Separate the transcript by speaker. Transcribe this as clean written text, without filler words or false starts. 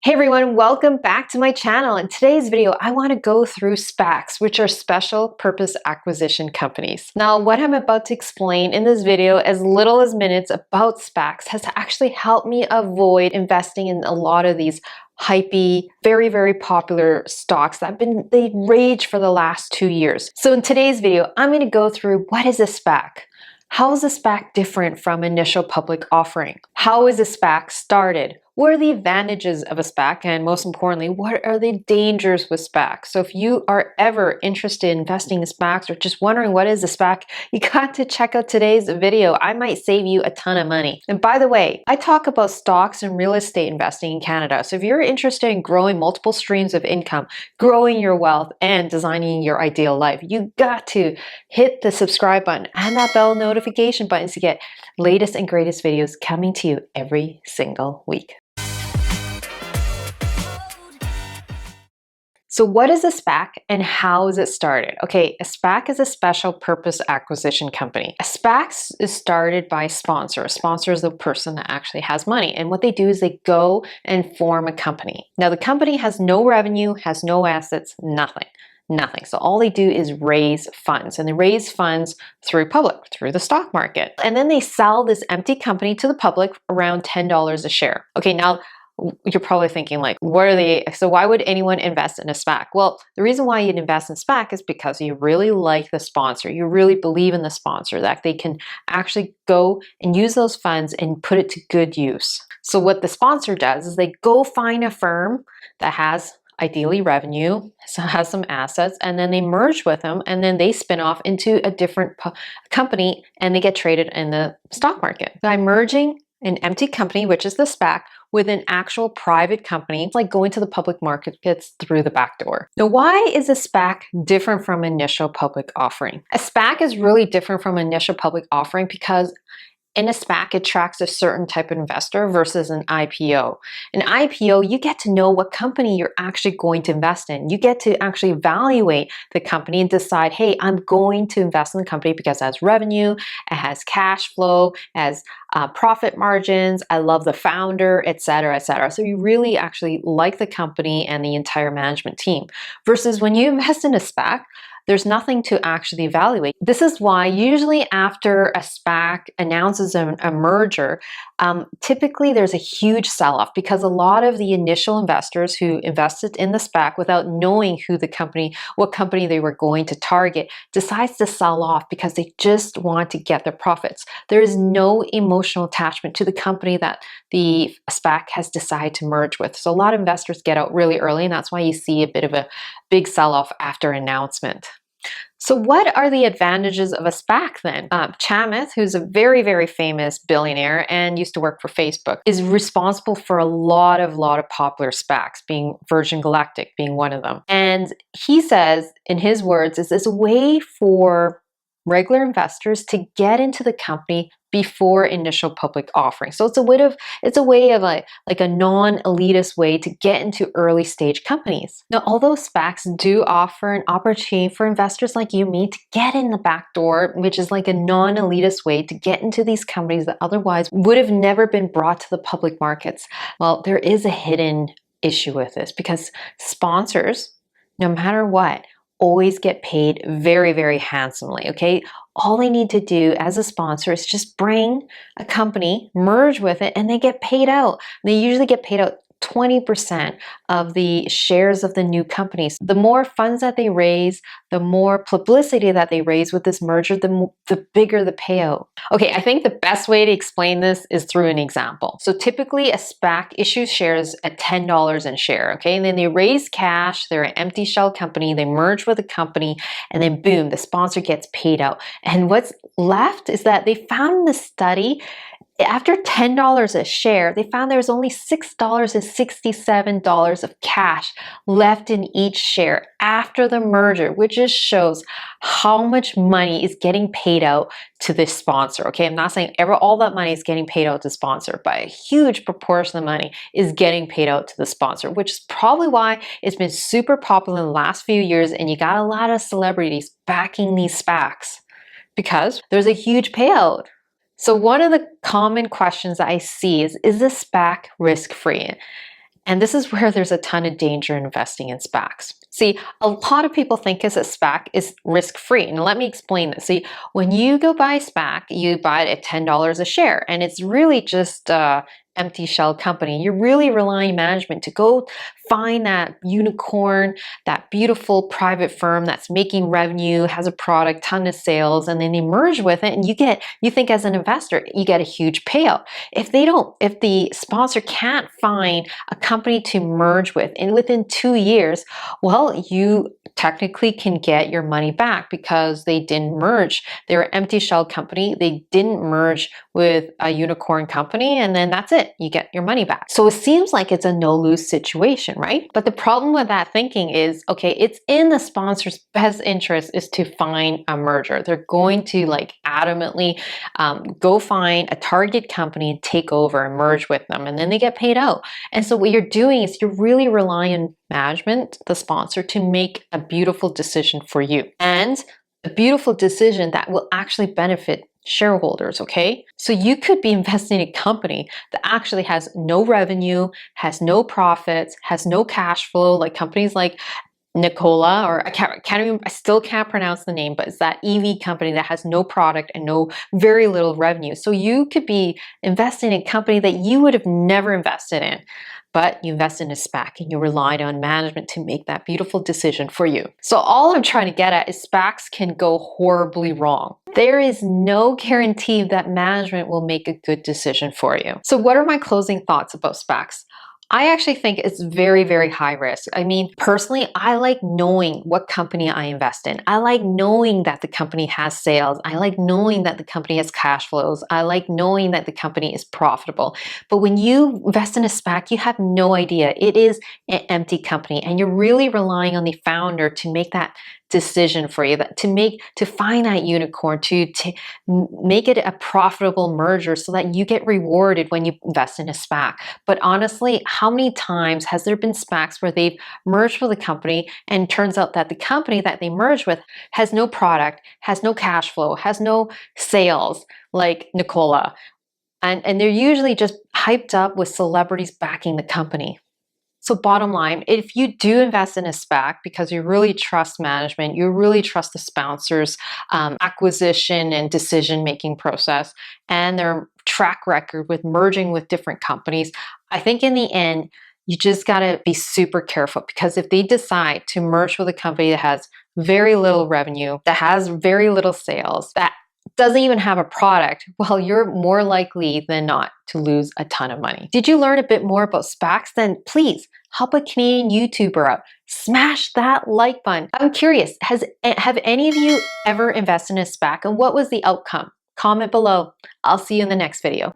Speaker 1: Hey everyone, welcome back to my channel. In today's video, I want to go through SPACs, which are special purpose acquisition companies. Now, what I'm about to explain in this video, as little as minutes about SPACs, has actually helped me avoid investing in a lot of these hypey, very popular stocks that they rage for the last 2 years. So in today's video, I'm going to go through what is a SPAC? How is a SPAC different from initial public offering? How is a SPAC started? What are the advantages of a SPAC? And most importantly, what are the dangers with SPACs? So if you are ever interested in investing in SPACs or just wondering what is a SPAC, you got to check out today's video. I might save you a ton of money. And by the way, I talk about stocks and real estate investing in Canada. So if you're interested in growing multiple streams of income, growing your wealth, and designing your ideal life, you got to hit the subscribe button and that bell notification button to get latest and greatest videos coming to you every single week. So what is a SPAC and how is it started? Okay, a SPAC is a special purpose acquisition company. A SPAC is started by a sponsor. A sponsor is the person that actually has money. And what they do is they go and form a company. Now the company has no revenue, has no assets, nothing. So all they do is raise funds, and they raise funds through the stock market. And then they sell this empty company to the public around $10 a share. Okay, now you're probably thinking like, so why would anyone invest in a SPAC? Well, the reason why you'd invest in SPAC is because you really like the sponsor. You really believe in the sponsor, that they can actually go and use those funds and put it to good use. So what the sponsor does is they go find a firm that has ideally revenue, so has some assets, and then they merge with them, and then they spin off into a different company and they get traded in the stock market. By merging an empty company, which is the SPAC, with an actual private company, it's like going to the public markets through the back door. Now, why is a SPAC different from initial public offering? A SPAC is really different from initial public offering because in a SPAC, it attracts a certain type of investor versus an IPO. An IPO, you get to know what company you're actually going to invest in. You get to actually evaluate the company and decide, hey, I'm going to invest in the company because it has revenue, it has cash flow, it has profit margins, I love the founder, etc., etc. So you really actually like the company and the entire management team. Versus when you invest in a SPAC, there's nothing to actually evaluate. This is why usually after a SPAC announces a merger, typically there's a huge sell-off because a lot of the initial investors who invested in the SPAC without knowing what company they were going to target, decides to sell off because they just want to get their profits. There is no emotional attachment to the company that the SPAC has decided to merge with. So a lot of investors get out really early, and that's why you see a bit of a big sell-off after announcement. So what are the advantages of a SPAC then? Chamath, who's a very famous billionaire and used to work for Facebook, is responsible for a lot of popular SPACs, being Virgin Galactic being one of them. And he says, in his words, is this a way for regular investors to get into the company before initial public offering. So it's a way of like a non-elitist way to get into early stage companies. Now, although SPACs do offer an opportunity for investors like you and me to get in the back door, which is like a non-elitist way to get into these companies that otherwise would have never been brought to the public markets. Well, there is a hidden issue with this because sponsors, no matter what, always get paid very handsomely, okay? All they need to do as a sponsor is just bring a company, merge with it, and they get paid out. They usually get paid out 20% of the shares of the new companies. The more funds that they raise, the more publicity that they raise with this merger, the bigger the payout. Okay, I think the best way to explain this is through an example. So typically a SPAC issues shares at $10 a share, okay? And then they raise cash, they're an empty shell company, they merge with a company, and then boom, the sponsor gets paid out. And what's left is that they found in the study, after $10 a share, they found there was only $6.67 of cash left in each share after the merger, which just shows how much money is getting paid out to this sponsor. Okay, I'm not saying all that money is getting paid out to sponsor, but a huge proportion of the money is getting paid out to the sponsor, which is probably why it's been super popular in the last few years, and you got a lot of celebrities backing these SPACs because there's a huge payout. So one of the common questions that I see is this SPAC risk-free? And this is where there's a ton of danger in investing in SPACs. See, a lot of people think a SPAC is risk-free. And let me explain this. See, when you go buy a SPAC, you buy it at $10 a share, and it's really just empty shell company. You're really relying on management to go find that unicorn, that beautiful private firm that's making revenue, has a product, ton of sales, and then they merge with it, and you think as an investor, you get a huge payout. If the sponsor can't find a company to merge with and within 2 years, well, you technically can get your money back because they didn't merge. They're an empty shell company. They didn't merge with a unicorn company, and then that's it. You get your money back. So it seems like it's a no-lose situation, right? But the problem with that thinking is, okay, it's in the sponsor's best interest is to find a merger. They're going to like adamantly go find a target company and take over and merge with them, and then they get paid out. And so what you're doing is you're really relying on management, the sponsor, to make a beautiful decision for you, and a beautiful decision that will actually benefit shareholders, okay? So you could be investing in a company that actually has no revenue, has no profits, has no cash flow, like companies like Nikola, or I still can't pronounce the name, but it's that EV company that has no product and very little revenue. So you could be investing in a company that you would have never invested in, but you invest in a SPAC and you relied on management to make that beautiful decision for you. So all I'm trying to get at is SPACs can go horribly wrong. There is no guarantee that management will make a good decision for you. So what are my closing thoughts about SPACs? I actually think it's very, very high risk. I mean, personally, I like knowing what company I invest in. I like knowing that the company has sales. I like knowing that the company has cash flows. I like knowing that the company is profitable. But when you invest in a SPAC, you have no idea. It is an empty company, and you're really relying on the founder to make that decision for you, to find that unicorn, to make it a profitable merger so that you get rewarded when you invest in a SPAC. But honestly, how many times has there been SPACs where they've merged with a company and it turns out that the company that they merged with has no product, has no cash flow, has no sales, like Nikola. And they're usually just hyped up with celebrities backing the company. So bottom line, if you do invest in a SPAC because you really trust management, you really trust the sponsor's acquisition and decision-making process and their track record with merging with different companies, I think in the end, you just gotta be super careful, because if they decide to merge with a company that has very little revenue, that has very little sales, that doesn't even have a product, well, you're more likely than not to lose a ton of money. Did you learn a bit more about SPACs? Then please help a Canadian YouTuber out. Smash that like button. I'm curious, have any of you ever invested in a SPAC, and what was the outcome? Comment below. I'll see you in the next video.